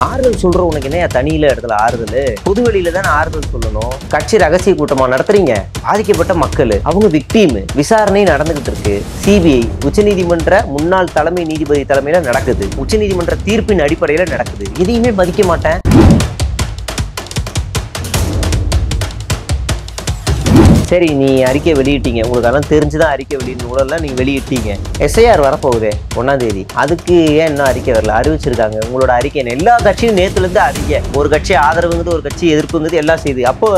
ஆறுதல் சொல்ற உனக்கு என்ன தனியில இடத்துல ஆறுதல்? பொதுவெளியில தானே ஆறுதல் சொல்லணும். கட்சி ரகசிய கூட்டமா நடத்துறீங்க. பாதிக்கப்பட்ட மக்கள் அவங்க விக்டீம். விசாரணை நடந்துகிட்டு இருக்கு. சிபிஐ உச்சநீதிமன்ற முன்னாள் தலைமை நீதிபதி தலைமையில நடக்குது. உச்சநீதிமன்ற தீர்ப்பின் அடிப்படையில நடக்குது. எதையுமே மதிக்க மாட்டேன். சரி, நீ அறிக்கை வெளியிட்டீங்க, உங்களுக்கு அதெல்லாம் தெரிஞ்சுதான் அறிக்கை வெளியிடணும். நீங்க வெளியிட்டீங்க. SIR வரப்போகுதே 1ஆம் தேதி. அதுக்கு ஏன் இன்னும் அறிக்கை வரல? அறிவிச்சிருக்காங்க. உங்களோட அறிக்கை எல்லா கட்சியும் நேத்துல இருந்து அறிக்கை. ஒரு கட்சி ஆதரவுங்கிறது, ஒரு கட்சி எதிர்ப்புங்கிறது எல்லாம் செய்யுது. அப்போ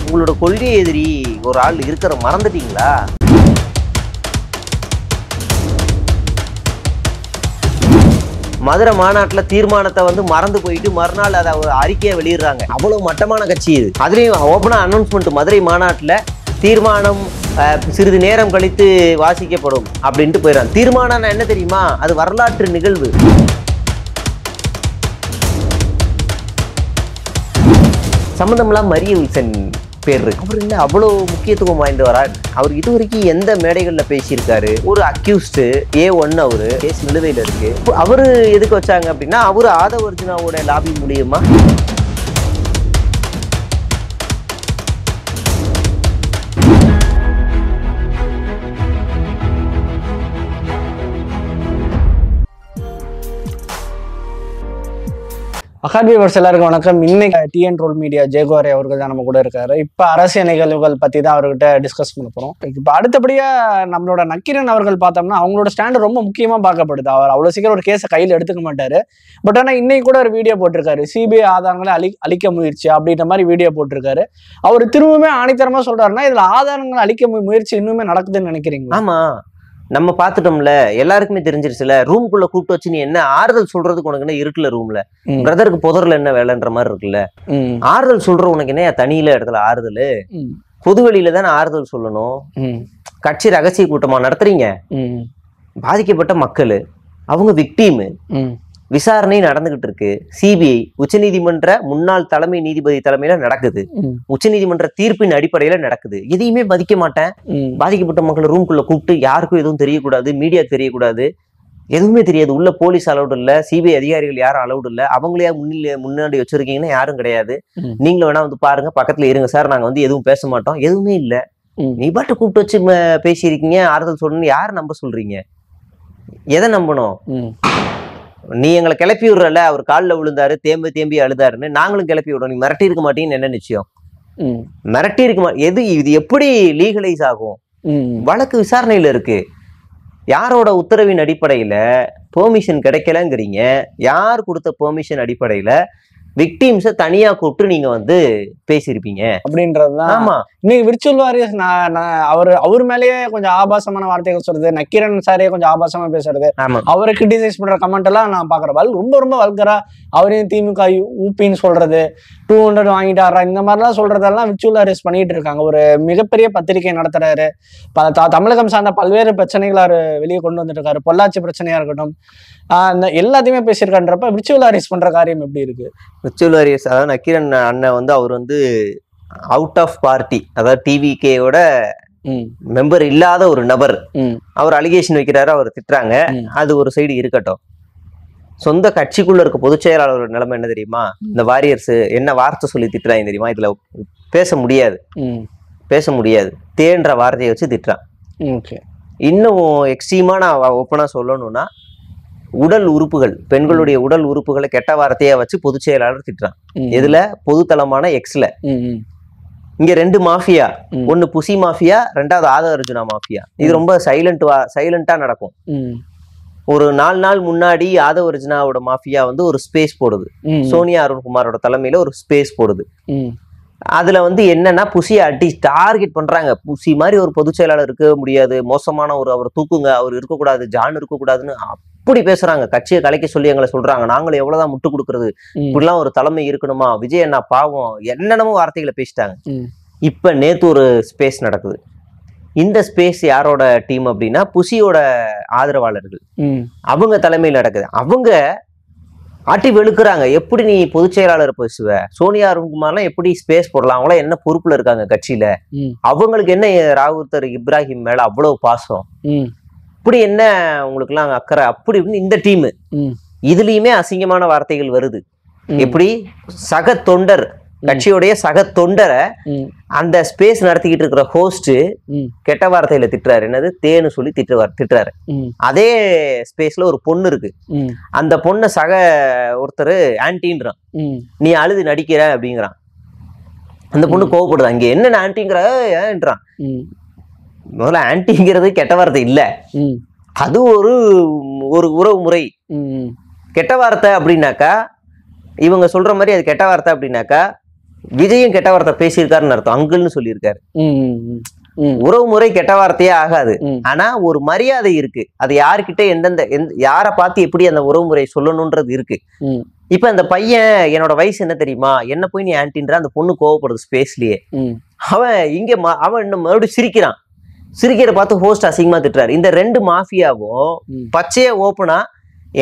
உங்களோட கொள்கை எதிரி ஒரு ஆள் இருக்கிற மறந்துட்டீங்களா? மதுரை மாநாட்டுல தீர்மானத்தை மறந்து போயிட்டு மறுநாள் அதை அறிக்கையை வெளியிடுறாங்க. அவ்வளவு மட்டமான கட்சி இது. அதுலயும் ஓப்பனா அனௌன்ஸ்மெண்ட், மதுரை மாநாட்டுல தீர்மானம் சிறிது நேரம் கழித்து வாசிக்கப்படும் அப்படின்ட்டு போயிடறாங்க. தீர்மானம் என்ன தெரியுமா? அது வரலாற்று நிகழ்வு. சம்பந்தம்லாம் மரிய வில்சன் பேர் இருக்கு. அவர் என்ன அவ்வளவு முக்கியத்துவம் வாய்ந்தவரா? அவர் இதுவரைக்கும் எந்த மேடைகள்ல பேசியிருக்காரு? ஒரு அக்யூஸ்டு A1 அவரு கேஸ் நிலுவையில இருக்கு. அவரு எதுக்கு வச்சாங்க அப்படின்னா, அவரு ஆதவ அர்ஜுனாவோட லாபி மூலியமா அகாடமிவர்ஸ் எல்லாருக்கும் வணக்கம். இன்னைக்கு TN ரோல் மீடியா ஜெயகுமாரி அவர்கள் தான் நம்ம கூட இருக்காரு. இப்ப அரசியல் நிகழ்வுகள் பத்தி தான் அவர்கிட்ட டிஸ்கஸ் பண்ண போறோம். இப்ப அடுத்தபடியா நம்மளோட நக்கீரன் அவர்கள் பார்த்தோம்னா அவங்களோட ஸ்டாண்ட் ரொம்ப முக்கியமா பார்க்கப்படுது. அவர் அவ்வளவு சீக்கிரம் ஒரு கேஸை கையில் எடுத்துக்க மாட்டாரு. பட் ஆனா இன்னைக்கு கூட ஒரு வீடியோ போட்டிருக்காரு, சிபிஐ ஆதாரங்களை அழிக்க முயற்சி அப்படின்ற மாதிரி வீடியோ போட்டிருக்காரு. அவர் திரும்பவுமே ஆணித்தரமா சொல்றாருன்னா இதுல ஆதாரங்களை அழிக்க முயற்சி இன்னுமே நடக்குதுன்னு நினைக்கிறீங்க? ஆமா, நம்ம பார்த்துட்டோம்ல, எல்லாருக்குமே தெரிஞ்சிருச்சுல. ரூம்குள்ள கூப்பிட்டு வச்சு நீ என்ன ஆறுதல் சொல்றதுக்கு உனக்கு என்ன இருக்குல்ல? ரூம்ல பிரதருக்கு புதர்ல என்ன வேலைன்ற மாதிரி இருக்குல்ல. ஆறுதல் சொல்ற உனக்கு என்ன தனியில இடத்துல ஆறுதல்? பொதுவெளியில தானே ஆறுதல் சொல்லணும். கட்சி ரகசிய கூட்டமா நடத்துறீங்க. பாதிக்கப்பட்ட மக்கள் அவங்க விக்டீம். விசாரணை நடந்துகிட்டு இருக்கு. சிபிஐ உச்சநீதிமன்ற முன்னாள் தலைமை நீதிபதி தலைமையில நடக்குது. உச்சநீதிமன்ற தீர்ப்பின் அடிப்படையில நடக்குது. எதையுமே மதிக்க மாட்டேன். பாதிக்கப்பட்ட மக்களை ரூம்குள்ள கூப்பிட்டு யாருக்கும் எதுவும் தெரியக்கூடாது, மீடியா தெரியக்கூடாது, எதுவுமே தெரியாது. உள்ள போலீஸ் அலௌடு இல்ல, சிபிஐ அதிகாரிகள் யாரும் அலௌடு இல்ல. அவங்களையா முன்னாடி வச்சிருக்கீங்கன்னா யாரும் கிடையாது. நீங்களும் வேணா பாருங்க, பக்கத்துல இருங்க சார், நாங்க எதுவும் பேச மாட்டோம். எதுவுமே இல்ல. நீ பாட்டு கூப்பிட்டு வச்சு பேசியிருக்கீங்க, ஆறுதல் சொல்லணும்னு யாரு நம்ப சொல்றீங்க? எதை நம்பணும்? நீ எங்களை கிளப்பி விடுறல, அவர் காலில் விழுந்தாரு, தேம்பி அழுதாருன்னு நாங்களும் கிளப்பி விடுறோம். நீ மிரட்டி இருக்க மாட்டீங்கன்னு என்ன நிச்சயம்? மிரட்டி இருக்க இது எப்படி லீகலைஸ் ஆகும்? வழக்கு விசாரணையில இருக்கு. யாரோட உத்தரவின் அடிப்படையில பெர்மிஷன் கிடைக்கலங்கிறீங்க? யார் கொடுத்த பெர்மிஷன் அடிப்படையில விக்டிம்ஸை தனியா கூப்பிட்டு நீங்க பேசியிருப்பீங்க அப்படின்றதுதான். ஆமா, இன்னைக்கு விர்ச்சுவல் வாரியர்ஸ் அவர் மேலேயே கொஞ்சம் ஆபாசமான வார்த்தைகள் சொல்றது, நக்கீரன் சாரே கொஞ்சம் ஆபாசமா பேசுறது, அவரை கிரிட்டிசைஸ் பண்ற கமெண்ட் எல்லாம் நான் பாக்குறேன். ரொம்ப வல்கரா அவரையும் திமுக ஊப்பின்னு சொல்றது, 200 வாங்கிட்டாரா, இந்த மாதிரிலாம் சொல்றதெல்லாம் விர்ச்சுவல் வாரியர்ஸ் பண்ணிட்டு இருக்காங்க. ஒரு மிகப்பெரிய பத்திரிகை நடத்துறாரு. தமிழகம் சார்ந்த பல்வேறு பிரச்சனைகளை அவர் வெளியே கொண்டு வந்துட்டு இருக்காரு. பொள்ளாச்சி பிரச்சனையா இருக்கட்டும், எல்லாத்தையுமே பேசியிருக்கான்றப்ப விர்ச்சுவல் வாரியர்ஸ் பண்ற காரியம் எப்படி இருக்கு? விர்ச்சுவல் வாரியர்ஸ், அதாவது நக்கீரன் அண்ணன் அவர் அவுட் ஆஃப் பார்ட்டி, அதாவது டிவிகேயோட மெம்பர் இல்லாத ஒரு நபர். அவர் அலிகேஷன் வைக்கிறாரு, அவர் திட்டுறாங்க. அது ஒரு சைடு இருக்கட்டும். சொந்த கட்சிக்குள்ள இருக்க பொதுச் செயலாளர் நிலைமை என்ன தெரியுமா? இந்த வாரியர்ஸ் என்ன வார்த்தை சொல்லி திட்டுறாங்க தெரியுமா? இதுல பேச முடியாது. தேன்ற வார்த்தையை வச்சு திட்டுறான். இன்னும் எக்ஸ்ட்ரீமா நான் ஓப்பனா சொல்லணும்னா, உடல் உறுப்புகள், பெண்களுடைய உடல் உறுப்புகளை கெட்ட வார்த்தையா வச்சு பொதுச் செயலாளர் திட்டுறான். இதுல பொதுத்தளமான எக்ஸ்ல இங்க 2 மாஃபியா, ஒன்னு புசி மாஃபியா, 2வது ஆதவ அர்ஜுனா மாஃபியா. இது ரொம்ப சைலண்டா நடக்கும். ஒரு 4 நாள் முன்னாடி ஆதவ அர்ஜுனாவோட மாஃபியா ஒரு ஸ்பேஸ் போடுது. சோனியா அருண்குமாரோட தலைமையில ஒரு ஸ்பேஸ் போடுது. அதுல என்னன்னா, புசியை டார்கெட் பண்றாங்க. புசி மாதிரி ஒரு பொதுச் செயலாளர் இருக்க முடியாது, மோசமான அவர் தூக்குங்க, அவர் இருக்கக்கூடாது, ஜான் இருக்கக்கூடாதுன்னு அப்படி பேசுறாங்க. கட்சியை கலைக்க சொல்லி எங்களை சொல்றாங்க. நாங்களும் எவ்வளவுதான் முட்டு கொடுக்கறது, இப்படிலாம் ஒரு தலைமை இருக்கணுமா, விஜய் என்ன பாவம், என்னென்னமோ வார்த்தைகளை பேசிட்டாங்க. இப்ப நேத்து ஒரு ஸ்பேஸ் நடக்குது. இந்த ஸ்பேஸ் யாரோட டீம் அப்படின்னா, புசியோட ஆதரவாளர்கள், அவங்க தலைமையில் நடக்குது. அவங்க ஆட்டி வெளுக்குறாங்க. எப்படி நீ பொதுச் செயலாளர் பேசுவ? சோனியா அருண்குமார்லாம் எப்படி ஸ்பேஸ் போடலாம்? அவங்களாம் என்ன பொறுப்புல இருக்காங்க கட்சியில? அவங்களுக்கு என்ன ராவுத்தர் இப்ராஹிம் மேல அவ்வளவு பாசம்? இப்படி என்ன உங்களுக்கு எல்லாம் அக்கறை? அப்படி இந்த டீம் இதுலயுமே அசிங்கமான வார்த்தைகள் வருது. எப்படி சக தொண்டர் கட்சியுடைய சக தொண்டரை அந்த ஸ்பேஸ் நடத்திக்கிட்டு இருக்கிற ஹோஸ்ட் கெட்ட வார்த்தையில திட்டுறாரு, என்னது தேன்னு சொல்லி திட்டுறாரு. அதே ஸ்பேஸ்ல ஒரு பொண்ணு இருக்கு, அந்த பொண்ணை சக ஒருத்தர் ஆன்டின்றான், நீ அழுது நடிக்கிற அப்படிங்கிறான். அந்த பொண்ணு கோவப்படுது, அங்க என்ன ஆன்டிங்கிற ஏன்றான். முதல்ல ஆன்டிங்கிறது கெட்ட வார்த்தை இல்ல, அது ஒரு உறவு முறை. கெட்ட வார்த்தை அப்படின்னாக்கா இவங்க சொல்ற மாதிரி அது கெட்ட வார்த்தை அப்படின்னாக்கா விஜயும் கெட்ட வார்த்தை பேசியிருக்காருன்னு அர்த்தம், அங்கிள்னு சொல்லியிருக்காரு. உறவு முறை கெட்ட வார்த்தையே ஆகாது, ஆனா ஒரு மரியாதை இருக்கு, அது யாருக்கிட்ட எந்தெந்த யாரை பார்த்து எப்படி அந்த உறவு முறை சொல்லணும்ன்றது இருக்கு. இப்ப அந்த பையன் என்னோட வயசு என்ன தெரியுமா, என்ன போய் நீ ஆன்டின்ற, அந்த பொண்ணு கோவப்படுது ஸ்பேஸ்லயே. அவன் இங்க அவன் இன்னும் மறுபடியும் சிரிக்கிற பார்த்து ஹோஸ்ட் அசிங்கமா திட்டுறாரு. இந்த ரெண்டு மாஃபியாவும் பச்சைய ஓப்பனா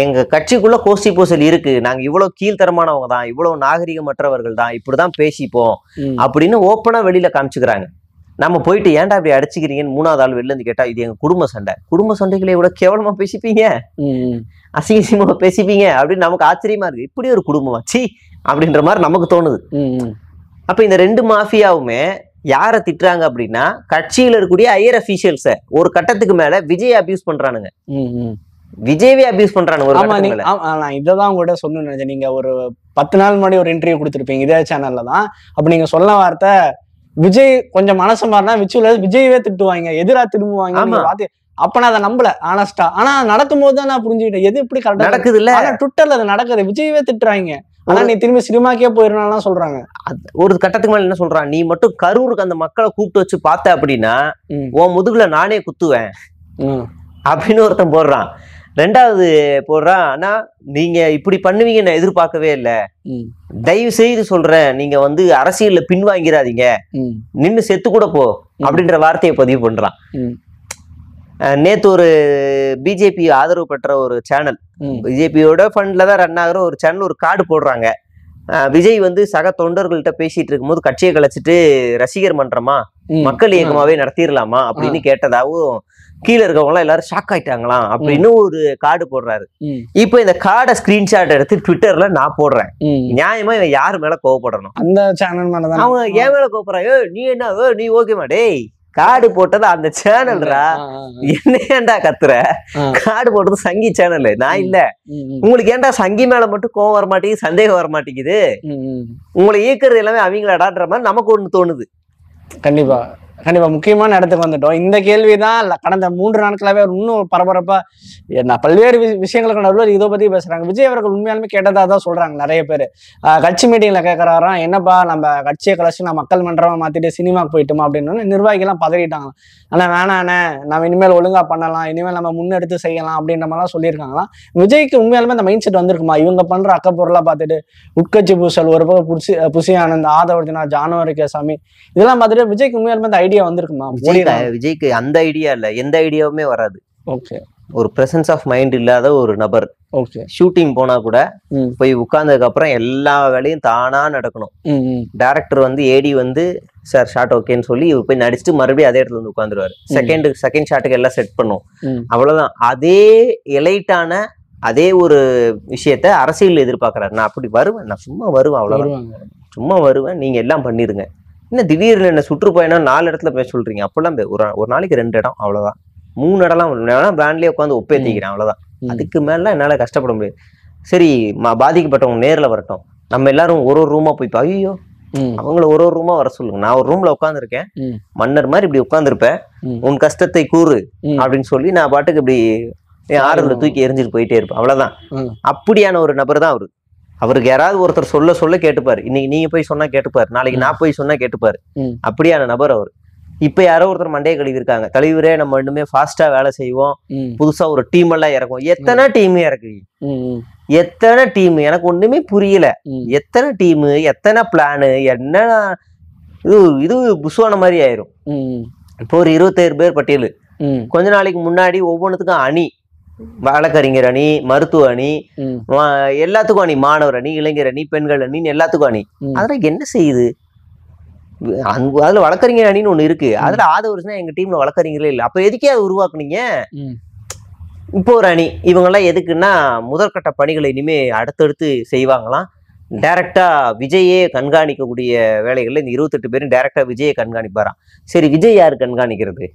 எங்க கட்சிக்குள்ள கோஷ்டி பூசல் இருக்கு, நாங்க இவ்வளவு கீழ்த்தரமானவங்க தான், இவ்வளவு நாகரிகமற்றவர்கள் தான், இப்படிதான் பேசிப்போம் அப்படின்னு ஓப்பனா வெளியில காமிச்சுக்கிறாங்க. நம்ம போயிட்டு ஏன்டா அப்படி அடிச்சுக்கிறீங்கன்னு மூணாவது ஆள் வெளில இருந்து கேட்டா இது எங்க குடும்ப சண்டைகளை விட கேவலமா பேசிப்பீங்க, அசிங்கமா பேசிப்பீங்க அப்படின்னு நமக்கு ஆச்சரியமா இருக்கு. இப்படி ஒரு குடும்பமா சி அப்படின்ற மாதிரி நமக்கு தோணுது. அப்ப இந்த ரெண்டு மாஃபியாவுமே யாரை திட்டுறாங்க அப்படின்னா கட்சியில இருக்கக்கூடிய ஹையர் அபிஷியல்ஸ ஒரு கட்டத்துக்கு மேல விஜய் அபியூஸ் பண்றானுங்க, விஜயவே அபியூஸ் பண்றானுங்க. நான் இததான் உங்கள்கிட்ட சொல்லணும்னு நினைச்சேன். நீங்க ஒரு 10 நாள் முன்னாடி ஒரு இன்டர்வியூ கொடுத்துருப்பீங்க இதே சேனல்ல தான். அப்ப நீங்க சொன்ன வார்த்தை விஜய் கொஞ்சம் மனசு மாறினா விஜயவே திட்டுவாங்க, எதிரா திரும்புவாங்க. அப்ப நான் அதை நம்பல ஆனஸ்டா, ஆனா நடக்கும் போது தான் நான் புரிஞ்சுக்கிட்டேன் எது இப்படி கரெக்டா நடக்குது இல்ல. ஆனா ட்விட்டர்ல அது நடக்குது, விஜயவே திட்டுறாங்க, ஆனா நீ திரும்பி சினிமாக்கே போயிடலாம் சொல்றாங்க. ஒரு கட்டத்துக்கு மேல என்ன சொல்றான், நீ மட்டும் கரூருக்கு அந்த மக்களை கூப்பிட்டு வச்சு பார்த்த அப்படின்னா உன் முதுகுல நானே குத்துவேன் அப்படின்னு ஒருத்தன் போடுறான். ரெண்டாவது போடுறான், ஆனா நீங்க இப்படி பண்ணுவீங்க நான் எதிர்பார்க்கவே இல்லை, தயவு செய்து சொல்றேன் நீங்க அரசியல்ல பின்வாங்கிறாதீங்க, நின்னு செத்து கூட போ அப்படின்ற வார்த்தையை பதிவு பண்றான். நேத்து ஒரு பிஜேபி ஆதரவு பெற்ற ஒரு சேனல், பிஜேபியோட ஃபண்ட்ல தான் ரன் ஆகுற ஒரு சேனல் ஒரு கார்டு போடுறாங்க. விஜய் சக தொண்டர்கள்ட்ட பேசிட்டு இருக்கும்போது கட்சியை கலைச்சிட்டு ரசிகர் மன்றமா மக்கள் இயக்கமாவே நடத்திடலாமா அப்படின்னு கேட்டதாவும் கீழே இருக்கவங்க எல்லாம் எல்லாரும் ஷாக் ஆயிட்டாங்களாம் அப்படின்னு ஒரு கார்டு போடுறாரு. இப்ப இந்த கார்டை ஸ்கிரீன்ஷாட் எடுத்து ட்விட்டர்ல நான் போடுறேன். நியாயமா இவன் யாரு மேல கோவப்படணும், அந்த சேனல் மேலதான். அவன் ஏன் மேல கோவப்படுறான், நீ என்ன நீ ஓகேமா டேய், கார்டு போட்டது அந்த சேனல்ரா, என்ன ஏன்டா கத்துற, கார்டு போட்டது சங்கி சேனல், நான் இல்ல. உங்களுக்கு ஏன்டா சங்கி மேல மட்டும் கோவம் வர மாட்டேங்குது, சந்தேகம் வர மாட்டேங்குது, உங்களை ஈர்க்கிறது எல்லாமே அவங்களாடான்ற மாதிரி நமக்கு ஒண்ணு தோணுது. கண்டிப்பா முக்கியமான இடத்துக்கு வந்துட்டோம். இந்த கேள்விதான் கடந்த 3 நாட்களாவே இன்னும் பரபரப்பா பல்வேறு விஷயங்களுக்கு நடுவில் இதை பத்தி பேசுறாங்க. விஜய் அவர்கள் உண்மையாலுமே கேட்டதா தான் சொல்றாங்க நிறைய பேர். கட்சி மீட்டிங்ல கேட்கறாராம், என்னப்பா நம்ம கட்சியை கலைச்சு நான் மக்கள் மன்றமா மாத்திட்டு சினிமாக்கு போயிட்டோமா அப்படின்னு. நிர்வாகிகள்லாம் பதறிட்டாங்க, ஆனா வேணாண்ணே நம்ம இனிமேல் ஒழுங்கா பண்ணலாம், இனிமேல் நம்ம முன்னெடுத்து செய்யலாம் அப்படின்ற மாதிரிலாம் சொல்லியிருக்காங்களாம். விஜய்க்கு உண்மையாலுமே அந்த மைண்ட் செட் வந்திருக்குமா, இவங்க பண்ற அக்கப்பொருளா பார்த்துட்டு உட்கட்சி பூசல் ஒரு பக்கம் புசி ஆனந்த், ஆதவர்ஜனா, ஜானுவரி கேசாமி இதெல்லாம் பார்த்துட்டு விஜய்க்கு உண்மையாலுமே அந்த ஐடியா வந்திருக்குமா? விஜய்க்கு அந்த ஐடியா இல்ல, எந்த ஐடியாவுமே வராது. ஓகே, ஒரு பிரசன்ஸ் ஆஃப் மைண்ட் இல்லாத ஒரு நபர். ஓகே, ஷூட்டிங் போனா கூட போய் உட்கார்ந்ததுக்கு அப்புறம் எல்லா வேலையும் தானா நடக்கணும். டைரக்டர் ஏடி சார் ஷாட் ஓகேன்னு சொல்லி போய் நடிச்சுட்டு மறுபடியும் அதே இடத்துல உட்காந்துருவாரு. செகண்ட் ஷாட்டுக்கு எல்லாம் செட் பண்ணும், அவ்வளவுதான். அதே எலைட்டான அதே ஒரு விஷயத்த அரசியல் எதிர்பார்க்கறாரு. நான் அப்படி வருவேன், நான் சும்மா வருவேன், அவ்வளவுதான், சும்மா வருவேன், நீங்க எல்லாம் பண்ணிருங்க. இன்னும் திடீர்னு என்ன சுற்றுப்பயணம் 4 இடத்துல பேச சொல்றீங்க, அப்பெல்லாம் ஒரு நாளைக்கு 2 இடம், அவ்வளவுதான். 3 இடம்லாம் பிராண்ட்லயே உட்காந்து ஒப்பேத்திக்கிறேன், அவ்வளவுதான். அதுக்கு மேல என்னால கஷ்டப்பட முடியாது. சரி, பாதிக்கப்பட்டவங்க நேர்ல வரட்டும், நம்ம எல்லாரும் ஒரு ரூமா போய் ஐயோ அவங்கள ஒரு ரூமா வர சொல்லுங்க, நான் ஒரு ரூம்ல உட்காந்துருக்கேன், மன்னர் மாதிரி இப்படி உட்காந்துருப்பேன், உன் கஷ்டத்தை கூறு அப்படின்னு சொல்லி நான் பாட்டுக்கு இப்படி ஆறுல தூக்கி எரிஞ்சிட்டு போயிட்டே இருப்பேன், அவ்வளவுதான். அப்படியான ஒரு நபர் தான் அவரு. அவருக்கு யாராவது ஒருத்தர் சொல்ல கேட்டுப்பாரு, இன்னைக்கு நீங்க போய் சொன்னா கேட்டுப்பாரு, நாளைக்கு நான் போய் சொன்னா கேட்டுப்பாரு, அப்படியான நபர் அவர். இப்ப யாரோ ஒருத்தர் மண்டையை கழுவி இருக்காங்க, தலைவரே நம்ம இன்னுமே ஃபாஸ்டா வேலை செய்வோம், புதுசா ஒரு டீம் எல்லாம் இறக்கும். எத்தனை டீம் இறக்குறீங்க, எத்தனை டீம், எனக்கு ஒண்ணுமே புரியல. எத்தனை டீம், எத்தனை பிளானு, என்ன இது புசுவான மாதிரி ஆயிரும். இப்போ ஒரு 27 பேர் பட்டியல், கொஞ்ச நாளைக்கு முன்னாடி ஒவ்வொன்றுத்துக்கும் அணி, வழக்கறிஞர் அணி, மருத்துவ அணி, எல்லாத்துக்கும் அணி, மாணவர் அணி, இளைஞர் அணி, பெண்கள் அணின்னு எல்லாத்துக்கும் அணி. அதெல்லாம் என்ன செய்யுது? அதுல வழக்கறிஞர் அணின்னு ஒண்ணு இருக்கு, அதுல ஆதவர்ஜனா எங்க டீம்ல வழக்கறிஞர்களே இல்லை. அப்ப எதுக்கே அதை உருவாக்குனீங்க? இப்போ ஒரு அணி, இவங்க எல்லாம் எதுக்குன்னா முதற்கட்ட பணிகளை இனிமே அடுத்தடுத்து செய்வாங்களாம். டைரக்டா விஜயே கண்காணிக்கக்கூடிய வேலைகள்ல இந்த 28 பேரும் டைரக்டா விஜயை கண்காணிப்பாராம். சரி, விஜய் யாரு கண்காணிக்கிறது?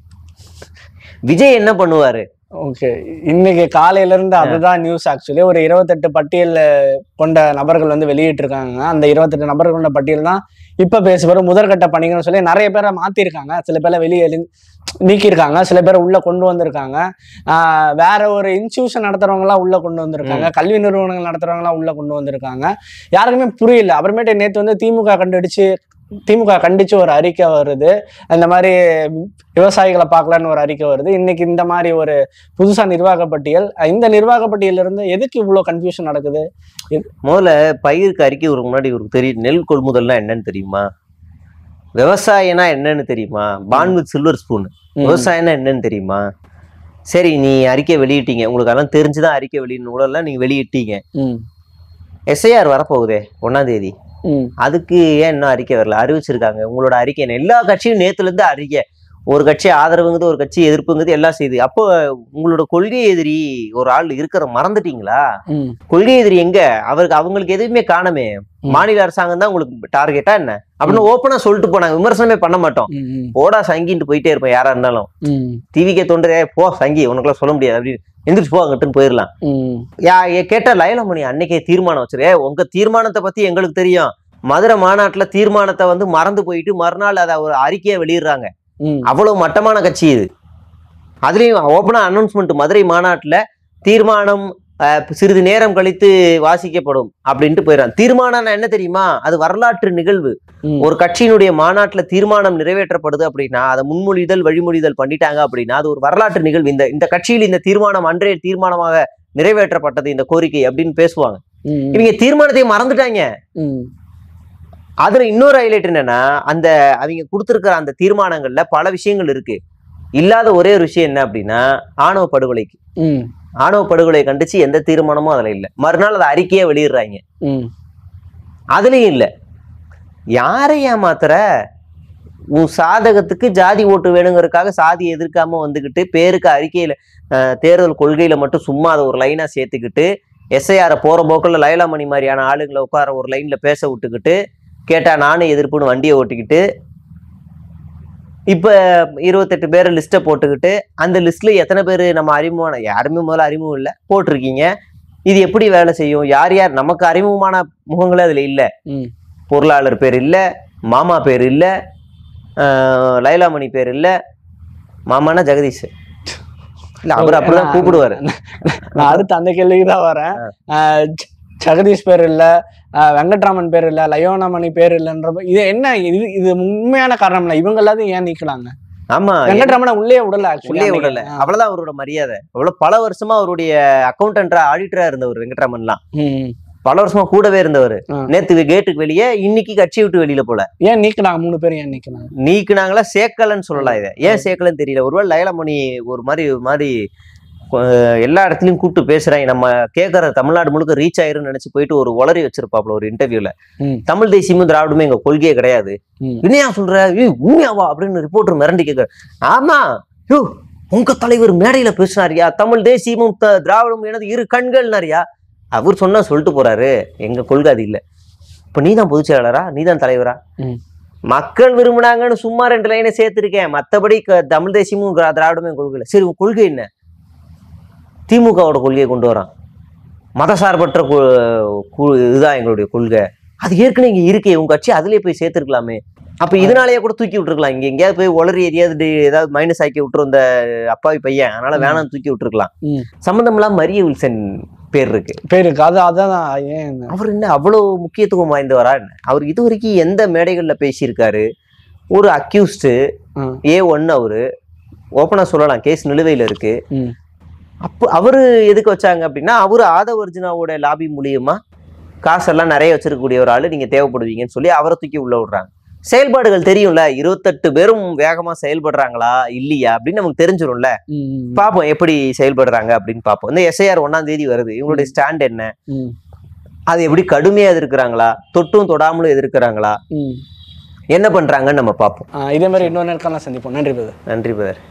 விஜய் என்ன பண்ணுவாரு? ஓகே, இன்னைக்கு காலையில இருந்து அதுதான் நியூஸ். ஆக்சுவலி ஒரு 28 பட்டியல் கொண்ட நபர்கள் வந்து வெளியிட்டு இருக்காங்க. அந்த 28 நபர்கள் கொண்ட பட்டியல் தான் இப்ப பேசுவாரு முதற்கட்ட பணிகள்னு சொல்லி நிறைய பேரை மாத்திருக்காங்க. சில பேரை வெளியே நீக்கியிருக்காங்க, சில பேரை உள்ள கொண்டு வந்திருக்காங்க. வேற ஒரு இன்ஸ்டியூஷன் நடத்துறவங்க எல்லாம் உள்ள கொண்டு வந்திருக்காங்க, கல்வி நிறுவனங்கள் நடத்துறவங்க எல்லாம் உள்ள கொண்டு வந்திருக்காங்க. யாருக்குமே புரியல. அப்புறமேட்டு நேற்று வந்து திமுக கண்டிச்சு ஒரு அறிக்கை வருது. இந்த மாதிரி விவசாயிகளை பார்க்கலான்னு ஒரு அறிக்கை வருது. இன்னைக்கு இந்த மாதிரி ஒரு புதுசா நிர்வாக பட்டியல். இந்த நிர்வாக பட்டியல இருந்து எதுக்கு இவ்வளவு கன்ஃபியூஷன் நடக்குது? முதல்ல பயிருக்கு அறிக்கை ஒரு முன்னாடி இவருக்கு தெரியும். நெல் கொள்முதல்னா என்னன்னு தெரியுமா? விவசாயம்னா என்னன்னு தெரியுமா? Born with silver spoon. விவசாயம்னா என்னன்னு தெரியுமா? சரி, நீ அறிக்கை வெளியிட்டீங்க, உங்களுக்கு அதெல்லாம் தெரிஞ்சுதான் அறிக்கை வெளியிடணும் கூட எல்லாம் நீங்க வெளியிட்டீங்க. எஸ்ஐஆர் வரப்போகுதே 1ஆம் தேதி, அதுக்கு ஏன் இன்னும் அறிக்கை வரல? அறிவிச்சிருக்காங்க. உங்களோட அறிக்கை என்ன? எல்லா கட்சியும் நேத்துல இருந்து அறிக்கை. ஒரு கட்சி ஆதரவுங்குது, ஒரு கட்சி எதிர்ப்புங்குது, எல்லாம் செய்யுது. அப்போ உங்களோட கொள்கை எதிரி ஒரு ஆள் இருக்கிற மறந்துட்டீங்களா? கொள்கை எதிரி எங்க? அவங்களுக்கு எதுவுமே காணமே. மாநில அரசாங்கம் தான் உங்களுக்கு டார்கெட்டா என்ன அப்படின்னு ஓப்பனா சொல்லிட்டு போனாங்க. விமர்சனமே பண்ண மாட்டோம், போடா சங்கிட்டு போயிட்டே இருப்போம். யாரா இருந்தாலும் டிவிக்கே தோன்றதே போ சங்கி, உனக்குலாம் சொல்ல முடியாது அப்படின்னு எந்திரிச்சு போ அங்கிட்டுன்னு போயிடலாம். கேட்டா லயலமணி அன்னைக்கே தீர்மானம் வச்சிரு. உங்க தீர்மானத்தை பத்தி எங்களுக்கு தெரியும். மதுரை மாநாட்டுல தீர்மானத்தை வந்து மறந்து போயிட்டு மறுநாள் அதை ஒரு அறிக்கையை வெளியிடுறாங்க. அவ்வளவு மட்டமான கட்சி இது. அதுலயும் ஓப்பனா அனௌன்ஸ்மெண்ட், மதுரை மாநாட்டுல தீர்மானம் சிறிது நேரம் கழித்து வாசிக்கப்படும் அப்படின்ட்டு போயிடறாங்க. தீர்மானம் என்ன தெரியுமா? அது வரலாற்று நிகழ்வு. ஒரு கட்சியினுடைய மாநாட்டுல தீர்மானம் நிறைவேற்றப்படுது அப்படின்னா, அதை முன்மொழிதல் வழிமொழிதல் பண்ணிட்டாங்க அப்படின்னா அது ஒரு வரலாற்று நிகழ்வு. இந்த கட்சியில் இந்த தீர்மானம் அன்றைய தீர்மானமாக நிறைவேற்றப்பட்டது இந்த கோரிக்கை அப்படின்னு பேசுவாங்க. இவங்க தீர்மானத்தை மறந்துட்டாங்க. அதுல இன்னொரு ஹைலைட் என்னன்னா, அவங்க கொடுத்திருக்கிற அந்த தீர்மானங்கள்ல பல விஷயங்கள் இருக்கு. இல்லாத ஒரே ஒரு விஷயம் என்ன அப்படின்னா, ஆணவ படுகொலை கண்டிச்சு எந்த தீர்மானமும் அதுல இல்ல. மறுநாள் அதை அறிக்கையே வெளியிடுறாங்க. அதுலயும் இல்ல. யாரை ஏமாத்துற? உன் சாதகத்துக்கு ஜாதி ஓட்டு வேணுங்கிறதுக்காக சாதி எதிர்க்காம வந்துகிட்டு பேருக்கு அறிக்கையில தேர்தல் கொள்கையில மட்டும் சும்மா அதை ஒரு லைனா சேர்த்துக்கிட்டு, எஸ்ஐஆரை போற போக்குல லயலாமணி மாதிரியான ஆளுங்களை உட்கார ஒரு லைன்ல பேச விட்டுக்கிட்டு, கேட்டா நானும் எதிர்ப்புன்னு வண்டியை ஓட்டிக்கிட்டு, இப்ப 28 பேரை லிஸ்ட்டை போட்டுக்கிட்டு, அந்த லிஸ்ட்ல எத்தனை பேர் நம்ம அறிமுகமான? யாருமே முதல்ல அறிமுகம் இல்லை போட்டிருக்கீங்க. இது எப்படி வேலை செய்யும்? யார் யார் நமக்கு அறிமுகமான முகங்களே அதுல இல்ல. பொருளாளர் பேர் இல்ல, மாமா பேர் இல்ல, லயலாமணி பேர் இல்ல. மாமானா ஜெகதீஷ் இல்ல, அவர் அப்படிதான் கூப்பிடுவாரு. நான் அடுத்து அந்த கேள்விக்குதான் வரேன். ஜெகதீஷ் பேர் இல்ல, வெங்கட்ராமன் பேர் இல்ல, லயோனாமணி பேர் இல்லைன்ற இது என்ன? இது உண்மையான காரணம் இல்ல. இவங்க எல்லாத்தையும் ஏன் நீக்கலாங்க? ஆமா, வெங்கட்ராமனை உள்ளே விடல. அவ்வளவுதான் அவரோட மரியாதை. அவ்வளவு பல வருஷமா அவருடைய அக்கௌண்டன்டா ஆடிட்டரா இருந்தவர் வெங்கட்ராமன்லாம். பல வருஷமா கூடவே இருந்தவர். நேத்து கேட்டுக்கு வெளியே, இன்னைக்கு கட்சி விட்டு வெளியில போல. ஏன் நீக்கினாங்க? 3 பேரும் ஏன் நீக்கினாங்களா? சேர்க்கலன்னு சொல்லலாம். இதை ஏன் சேர்க்கலன்னு தெரியல. ஒருவேளை லயலாமணி ஒரு மாதிரி எல்லா இடத்துலயும் கூப்பிட்டு பேசுறாங்க. நம்ம கேட்கற தமிழ்நாடு முழுக்க ரீச் ஆயிருன்னு நினைச்சு போயிட்டு ஒரு உளறி வச்சிருப்பாப்ல ஒரு இன்டர்வியூல. தமிழ் தேசியமும் திராவிடமும் எங்க கொள்கையே கிடையாது. இனியா சொல்ற? உண்மையாவா அப்படின்னு ரிப்போர்ட்டர் மிரண்டி கேட்க. ஆமா, உங்க தலைவர் மேடையில பேசினாரியா, தமிழ் தேசியமும் திராவிடமும் எனது இரு கண்கள்னாரியா. அவர் சொன்னா சொல்லிட்டு போறாரு, எங்க கொள்கை அது இல்ல. இப்ப நீதான் பொதுச் செயலாளரா, நீதான் தலைவரா? மக்கள் விரும்பினாங்கன்னு சும்மா 2 லைனை சேர்த்திருக்கேன். மத்தபடி தமிழ் தேசியமும் திராவிடமும் கொள்கை. சரி, உங்க கொள்கை என்ன? திமுகவோட கொள்கையை கொண்டு வரான். மதசார்பற்ற இதுதான் எங்களுடைய கொள்கை. அது ஏற்கனவே இங்க இருக்கே, உங்க கட்சி அதுலயே போய் சேர்த்திருக்கலாமே. அப்ப இதனாலேயே கூட தூக்கி விட்டுருக்கலாம். இங்க எங்கேயாவது போய் உளறி எரியாவது ஏதாவது மைனஸ் ஆக்கி விட்டுரும் இந்த அப்பாவி பையன், அதனால வேணாம் தூக்கி விட்டுருக்கலாம். சம்பந்தம் இல்லாம மரிய வில்சன் பேர் இருக்கு. அதான் அவர் என்ன அவ்வளவு முக்கியத்துவம் வாய்ந்தவரா என்ன? அவர் இது வரைக்கும் எந்த மேடைகள்ல பேசியிருக்காரு? ஒரு அக்யூஸ்டு A1 அவரு ஓப்பனா சொல்லலாம், கேஸ் நிலுவையில இருக்கு. அப்போ அவரு எதுக்கு வச்சாங்க அப்படின்னா, அவரு ஆதவ அர்ஜுனாவோட லாபி மூலியமா காசெல்லாம் நிறைய வச்சிருக்கக்கூடிய ஒரு ஆளு நீங்க தேவைப்படுவீங்கன்னு சொல்லி அவரை தூக்கி உள்ள விடுறாங்க. செயல்பாடுகள் தெரியும்ல, 28 பேரும் வேகமா செயல்படுறாங்களா இல்லையா அப்படின்னு நமக்கு தெரிஞ்சிடும்ல. பாப்போம் எப்படி செயல்படுறாங்க அப்படின்னு பாப்போம். இந்த எஸ்ஐஆர் 1ஆம் தேதி வருது. இவங்களுடைய ஸ்டாண்ட் என்ன? அது எப்படி கடுமையா எதிர்க்கிறாங்களா, தொட்டும் தொடாமலும் எதிர்க்கிறாங்களா, என்ன பண்றாங்கன்னு நம்ம பார்ப்போம். இதே மாதிரி இன்னொரு நேரத்துல சந்திப்போம். நன்றி பிரதர்.